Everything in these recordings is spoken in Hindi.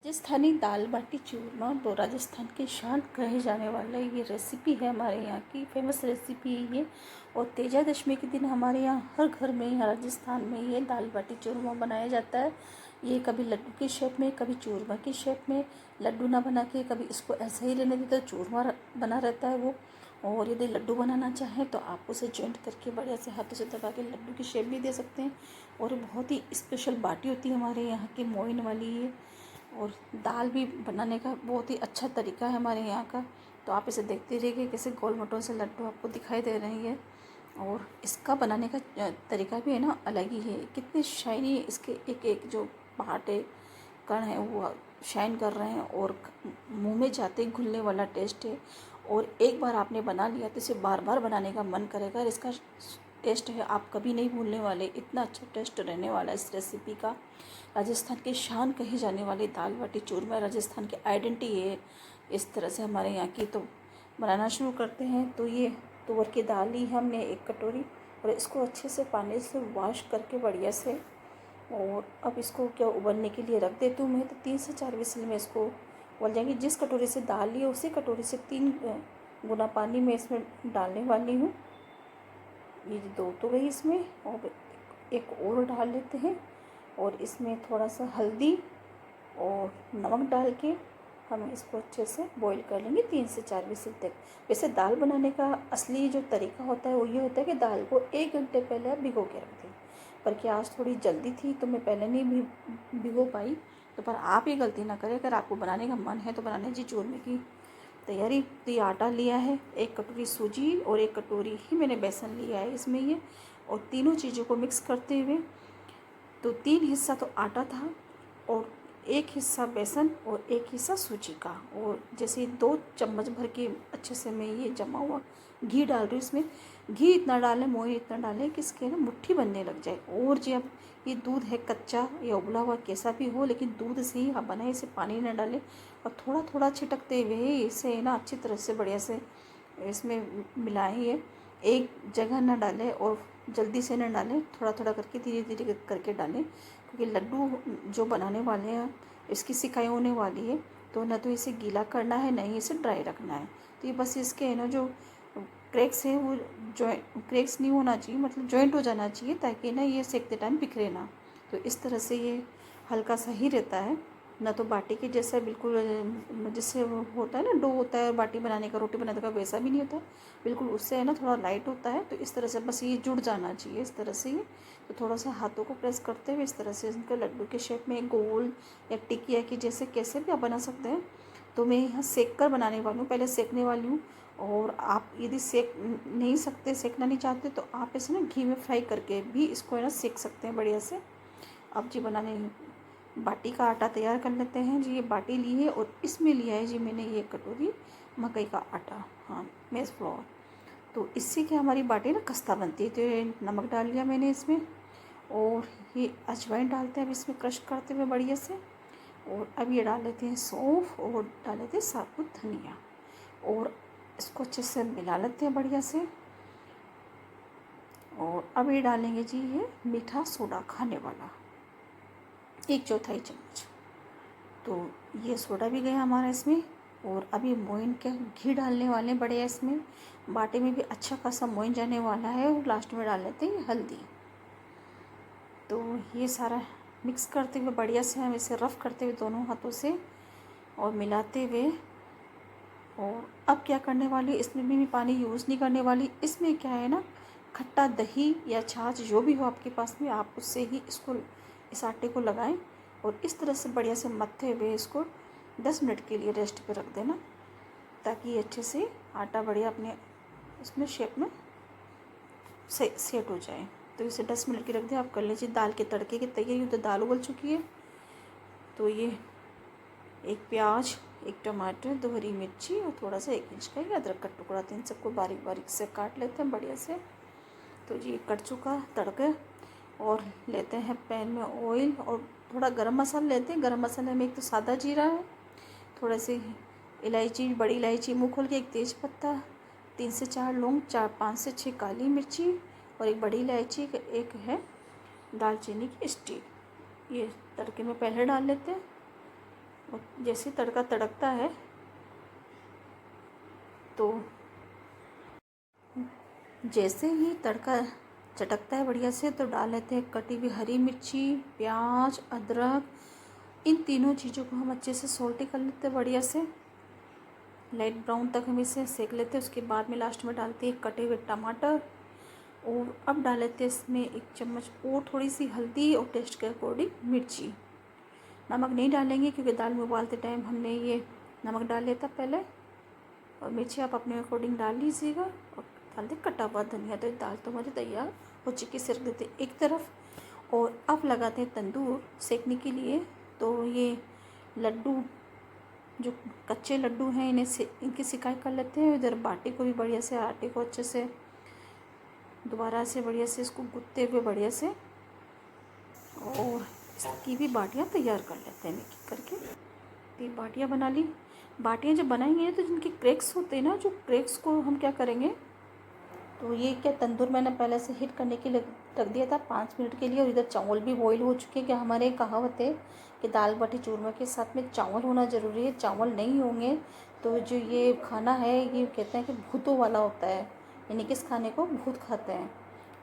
राजस्थानी दाल बाटी चूरमा तो राजस्थान की शान कहे जाने वाला ये रेसिपी है। हमारे यहाँ की फेमस रेसिपी है ये। और तेजा दशमी के दिन हमारे यहाँ हर घर में, यहाँ राजस्थान में ये दाल बाटी चूरमा बनाया जाता है। ये कभी लड्डू की शेप में, कभी चूरमा की शेप में, लड्डू ना बना के कभी इसको ऐसे ही रहने देते, चूरमा बना रहता है वो। और यदि लड्डू बनाना चाहें तो आप उसे जॉइंट करके बढ़िया से हाथों से दबा के लड्डू की शेप भी दे सकते हैं। और बहुत ही स्पेशल बाटी होती है हमारे यहाँ की, मोइन वाली ये। और दाल भी बनाने का बहुत ही अच्छा तरीका है हमारे यहाँ का। तो आप इसे देखते रहिए कैसे गोल मटोल से लड्डू आपको दिखाई दे रहे हैं। और इसका बनाने का तरीका भी है ना, अलग ही है। कितने शाइनी इसके एक एक जो पार्ट है, कण है, वो शाइन कर रहे हैं। और मुंह में जाते ही घुलने वाला टेस्ट है। और एक बार आपने बना लिया तो इसे बार बार बनाने का मन करेगा। और इसका टेस्ट है आप कभी नहीं भूलने वाले, इतना अच्छा टेस्ट रहने वाला है इस रेसिपी का। राजस्थान की शान कही जाने वाली दाल बाटी चूरमा राजस्थान की आइडेंटिटी है इस तरह से हमारे यहाँ की। तो बनाना शुरू करते हैं। तो ये तुअर की दाल ली हमने 1 कटोरी, और इसको अच्छे से पानी से वॉश करके बढ़िया से। और अब इसको क्या उबलने के लिए रख देती हूँ मैं। तो 3 से 4 विसल में इसको उबल जाएंगी। जिस कटोरी से दाल ली है उसी कटोरी से 3 गुना पानी मैं इसमें डालने वाली हूँ। ये 2 तो गई इसमें, और एक और डाल लेते हैं। और इसमें थोड़ा सा हल्दी और नमक डाल के हम इसको अच्छे से बॉईल कर लेंगे 3 से 4 विसल तक। वैसे दाल बनाने का असली जो तरीका होता है वो ये होता है कि दाल को 1 घंटे पहले आप भिगो के रख दें। पर क्या आज थोड़ी जल्दी थी तो मैं पहले नहीं भिगो पाई। तो पर आप ये गलती ना करें, अगर आपको बनाने का मन है तो बनाने जी चूरमे की तैयारी। तो ये आटा लिया है, 1 कटोरी सूजी और 1 कटोरी ही मैंने बेसन लिया है इसमें ये। और तीनों चीज़ों को मिक्स करते हुए, तो 3 हिस्सा तो आटा था और 1 हिस्सा बेसन और 1 हिस्सा सूजी का। और जैसे 2 चम्मच भर के अच्छे से मैं ये जमा हुआ घी डाल रही हूँ इसमें। घी इतना डालें, मोहन इतना डालें कि इसके ना मुट्ठी बनने लग जाए। और जब ये दूध है कच्चा या उबला हुआ कैसा भी हो, लेकिन दूध से ही आप बनाए, इसे पानी ना डालें। और थोड़ा थोड़ा छिटकते हुए इसे ना अच्छी तरह से बढ़िया से इसमें मिलाएं। ये एक जगह ना डालें और जल्दी से ना डालें, थोड़ा थोड़ा करके धीरे धीरे करके डालें। क्योंकि लड्डू जो बनाने वाले हैं इसकी सिकाई होने वाली है। तो ना तो इसे गीला करना है, ना ही इसे ड्राई रखना है। तो ये बस इसके है ना जो क्रैक्स है वो क्रैक्स नहीं होना चाहिए, मतलब जॉइंट हो जाना चाहिए, ताकि ना ये सेकते टाइम बिखरे ना। तो इस तरह से ये हल्का सा ही रहता है, ना तो बाटी के जैसा बिल्कुल जैसे वो होता है ना डो होता है बाटी बनाने का, रोटी बनाने का, वैसा भी नहीं होता बिल्कुल। उससे है ना थोड़ा लाइट होता है। तो इस तरह से बस ये जुड़ जाना चाहिए इस तरह से। ये तो थोड़ा सा हाथों को प्रेस करते हुए इस तरह से इनके लड्डू के शेप में, गोल या टिकिया की जैसे कैसे भी आप बना सकते हैं। तो मैं यहाँ सेक कर बनाने वाली हूँ, पहले सेकने वाली हूँ। और आप यदि सेकना नहीं चाहते तो आप इसे ना घी में फ्राई करके भी इसको है ना सेक सकते हैं बढ़िया से। अब जी बनाने बाटी का आटा तैयार कर लेते हैं जी। ये बाटी ली है और इसमें लिया है जी मैंने ये कटोरी मकई का आटा, हाँ, मेज़ फ्लोर। तो इससे क्या हमारी बाटी ना खस्ता बनती है। तो ये नमक डाल लिया मैंने इसमें, और ये अजवाइन डालते हैं अब इसमें क्रश करते हुए बढ़िया से। और अब ये डाल लेते हैं सौंफ और डाल लेते हैं साबुत धनिया। और इसको अच्छे से मिला लेते हैं बढ़िया से। और अब ये डालेंगे जी ये मीठा सोडा खाने वाला 1/4 चम्मच। तो ये सोडा भी गया हमारा इसमें। और अभी मोइन के घी डालने वाले हैं बढ़िया इसमें। बाटी में भी अच्छा खासा मोइन जाने वाला है। और लास्ट में डाल लेते हैं हल्दी। तो ये सारा मिक्स करते हुए बढ़िया से हम इसे रफ़ करते हुए दोनों हाथों से और मिलाते हुए। और अब क्या करने वाली, इसमें भी पानी यूज़ नहीं करने वाली। इसमें क्या है ना, खट्टा दही या छाछ जो भी हो आपके पास में, आप उससे ही इसको इस आटे को लगाएं। और इस तरह से बढ़िया से मत्थे हुए इसको 10 मिनट के लिए रेस्ट पे रख देना, ताकि ये अच्छे से आटा बढ़िया अपने उसमें शेप में सेट हो जाए। तो इसे 10 मिनट की रख दें। आप कर लीजिए दाल के तड़के की तैयारी। तो दाल उबल चुकी है। तो ये 1 प्याज, 1 टमाटर, 2 हरी मिर्ची और थोड़ा सा 1 इंच का ही अदरक का टुकड़ा, तो इन सबको बारीक बारीक से काट लेते हैं बढ़िया से। तो जी कट चुका तड़का। और लेते हैं पैन में ऑयल और थोड़ा गरम मसाला लेते हैं। गरम मसाले में एक तो सादा जीरा है, थोड़े से इलायची, बड़ी इलायची मुँह खोल के, 1 तेज पत्ता, 3 से 4 लौंग, 5 से 6 काली मिर्ची और 1 बड़ी इलायची, 1 है दालचीनी की स्टिक। ये तड़के में पहले डाल लेते हैं। और जैसे तड़का तड़कता है तो जैसे ही तड़का चटकता है बढ़िया से तो डाल लेते हैं कटी हुई हरी मिर्ची, प्याज, अदरक। इन तीनों चीज़ों को हम अच्छे से सॉल्टे कर लेते हैं बढ़िया से, लाइट ब्राउन तक हम इसे सेक लेते हैं। उसके बाद में लास्ट में डालते हैं कटे हुए टमाटर और अब डाल लेते हैं इसमें 1 चम्मच और थोड़ी सी हल्दी और टेस्ट के अकॉर्डिंग मिर्ची। नमक नहीं डालेंगे क्योंकि दाल में उबालते टाइम हमने ये नमक डाल लिया था पहले, और मिर्ची आप अपने अकॉर्डिंग डाल लीजिएगा और डाल दें कटा हुआ धनिया। तो दाल तो हमारी तैयार हो चुकी, सिर्फ देते एक तरफ। और अब लगाते हैं तंदूर सेकने के लिए। तो ये लड्डू जो कच्चे लड्डू हैं इनकी सिकाई कर लेते हैं। इधर बाटी को भी बढ़िया से आटे को अच्छे से दोबारा से बढ़िया से इसको गूंथते हुए बढ़िया से, और इसकी भी बाटियाँ तैयार कर लेते हैं एक एक करके। तो ये बाटियाँ बना ली। बाटियाँ जब बनाएंगे तो जिनके क्रैक्स होते हैं ना, जो क्रैक्स को हम क्या करेंगे, तो ये क्या तंदूर मैंने पहले से हीट करने के लिए रख दिया था 5 मिनट के लिए। और इधर चावल भी बॉईल हो चुके हैं। कि हमारे कहावत है कि दाल बाटी चूरमा के साथ में चावल होना ज़रूरी है। चावल नहीं होंगे तो जो ये खाना है ये कहते हैं कि भूतों वाला होता है, यानी कि इस खाने को भूत खाते हैं।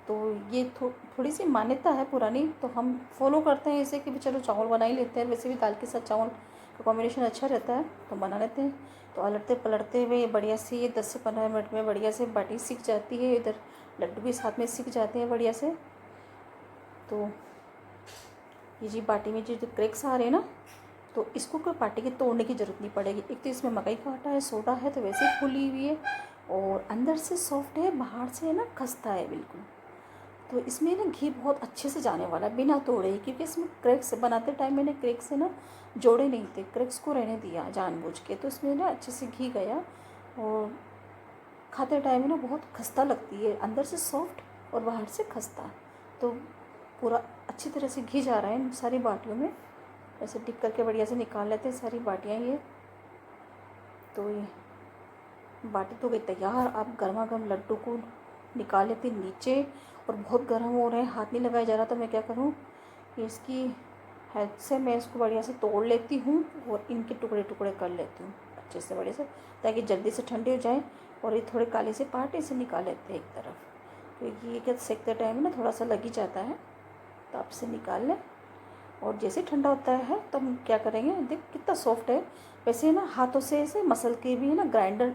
तो ये थोड़ी सी मान्यता है पुरानी, तो हम फॉलो करते हैं इसे कि चलो चावल बना ही लेते हैं। वैसे भी दाल के साथ चावल का कॉम्बिनेशन अच्छा रहता है तो बना लेते हैं। तो अलटते पलटते हुए बढ़िया से ये 10 से 15 मिनट में बढ़िया से बाटी सीख जाती है। इधर लड्डू भी साथ में सीख जाते हैं बढ़िया से। तो ये जी बाटी में जो क्रैक्स आ रहे हैं ना, तो इसको कोई बाटी के तोड़ने की ज़रूरत नहीं पड़ेगी। एक तो इसमें मकई का आटा है, सोडा है, तो वैसे ही फूली हुई है और अंदर से सॉफ्ट है, बाहर से है ना खस्ता है बिल्कुल। तो इसमें ना घी बहुत अच्छे से जाने वाला है बिना तोड़े ही, क्योंकि इसमें क्रैक्स बनाते टाइम मैंने क्रैक्स से ना जोड़े नहीं थे, क्रैक्स को रहने दिया जानबूझ के। तो इसमें ना अच्छे से घी गया और खाते टाइम ना बहुत खस्ता लगती है, अंदर से सॉफ्ट और बाहर से खस्ता। तो पूरा अच्छी तरह से घी जा रहा है इन सारी बाटियों में। ऐसे टिक करके बढ़िया से निकाल लेते हैं सारी बाटियाँ ये। तो ये बाटी तो गई तैयार। आप गर्मा गर्म लड्डू को निकाल लेते नीचे, और बहुत गर्म हो रहे हैं, हाथ नहीं लगाया जा रहा। तो मैं क्या करूँ, इसकी हेल्प से मैं इसको बढ़िया से तोड़ लेती हूँ और इनके टुकड़े टुकड़े कर लेती हूँ अच्छे से बढ़िया से, ताकि जल्दी से ठंडे हो जाए। और ये थोड़े काले से पार्ट इसे निकाल लेते हैं एक तरफ, क्योंकि ये क्या सेकते टाइम ना थोड़ा सा लग ही जाता है। तो आप इसे निकाल लें और जैसे ठंडा होता है तो हम क्या करेंगे, देख कितना सॉफ्ट है। वैसे ना हाथों से इसे मसल के भी, है ना, ग्राइंडर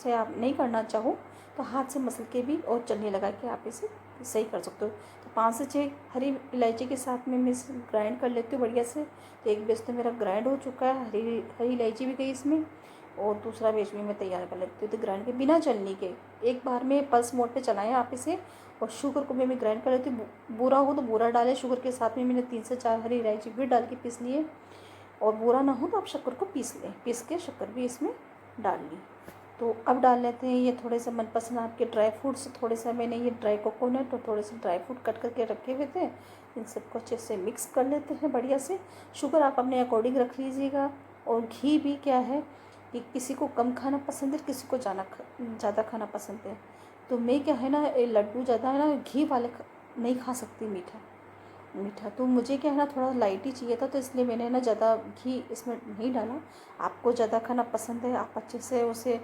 से आप नहीं करना चाहो तो हाथ से मसल के भी और चलनी लगा के आप इसे सही कर सकते हो। तो 5 से 6 हरी इलायची के साथ में मैं इसे ग्राइंड कर लेती हूँ बढ़िया से। तो एक बेस तो मेरा ग्राइंड हो चुका है, हरी इलायची भी गई इसमें, और दूसरा बेस भी मैं तैयार कर लेती हूँ। तो ग्राइंड के बिना चलनी के एक बार में पल्स मोड पे चलाएं आप इसे। और शुगर को मैं ग्राइंड कर लेती हूँ। बूरा हो तो बूरा डालें, शुगर के साथ में मैंने 3 से 4 हरी इलायची भी डाल के पीस लिए। और बूरा ना हो तो आप शक्कर को पीस लें, पीस के शक्कर भी इसमें डाल ली। तो अब डाल लेते हैं ये थोड़े से मनपसंद आपके ड्राई फ्रूट्स। थोड़े से मैंने ये ड्राई कोकोनट और थोड़े से ड्राई फ्रूट कट करके रखे हुए थे, इन सबको अच्छे से मिक्स कर लेते हैं बढ़िया से। शुगर आप अपने अकॉर्डिंग रख लीजिएगा। और घी भी क्या है कि किसी को कम खाना पसंद है, किसी को ज़्यादा खाना पसंद है। तो मैं क्या है ना, लड्डू ज़्यादा है ना घी वाले नहीं खा सकती मीठा। तो मुझे क्या है ना थोड़ा लाइट ही चाहिए था, तो इसलिए मैंने ना ज़्यादा घी इसमें नहीं डाला। आपको ज़्यादा खाना पसंद है, आप अच्छे से उसे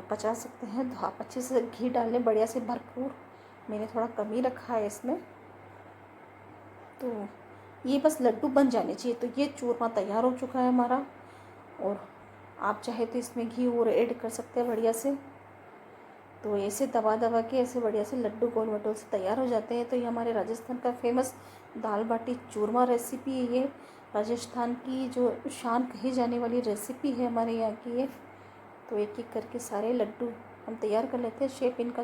पचा सकते हैं, तो आप अच्छे से घी डाल लें बढ़िया से भरपूर। मैंने थोड़ा कम ही रखा है इसमें। तो ये बस लड्डू बन जाने चाहिए। तो ये चूरमा तैयार हो चुका है हमारा, और आप चाहे तो इसमें घी और ऐड कर सकते हैं बढ़िया से। तो ऐसे दबा दबा के ऐसे बढ़िया से लड्डू गोल मटोल से तैयार हो जाते हैं। तो ये हमारे राजस्थान का फेमस दाल बाटी चूरमा रेसिपी है। ये राजस्थान की जो शान कही जाने वाली रेसिपी है हमारे यहाँ की ये। तो एक एक करके सारे लड्डू हम तैयार कर लेते हैं। शेप इनका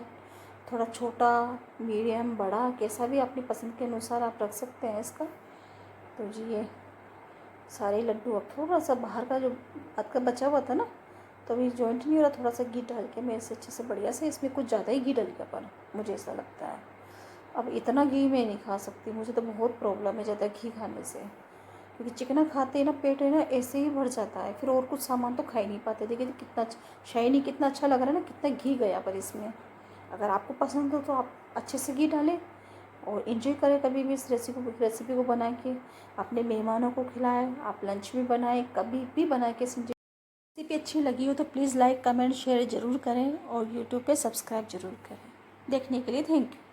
थोड़ा छोटा, मीडियम, बड़ा, कैसा भी अपनी पसंद के अनुसार आप रख सकते हैं इसका। तो जी ये सारे लड्डू अब थोड़ा सा बाहर का जो आपका बचा हुआ था ना, तो अभी जॉइंट नहीं हो रहा, थोड़ा सा घी डाल के मैं इसे अच्छे से बढ़िया से, इसमें कुछ ज़्यादा ही घी डल गया पर मुझे ऐसा लगता है। अब इतना घी मैं नहीं खा सकती, मुझे तो बहुत प्रॉब्लम है ज़्यादा घी खाने से, क्योंकि चिकना खाते हैं ना पेट है ना ऐसे ही भर जाता है, फिर और कुछ सामान तो खा ही नहीं पाते। देखिए कितना शाइनी कितना अच्छा लग रहा है ना, कितना घी गया पर इसमें। अगर आपको पसंद हो तो आप अच्छे से घी डालें, और एंजॉय करें कभी भी इस रेसिपी को बना के, अपने मेहमानों को खिलाएं। आप लंच में बनाएं, कभी भी बना के समझे। रेसिपी अच्छी लगी हो तो प्लीज़ लाइक कमेंट शेयर ज़रूर करें और यूट्यूब पे सब्सक्राइब ज़रूर करें। देखने के लिए थैंक यू।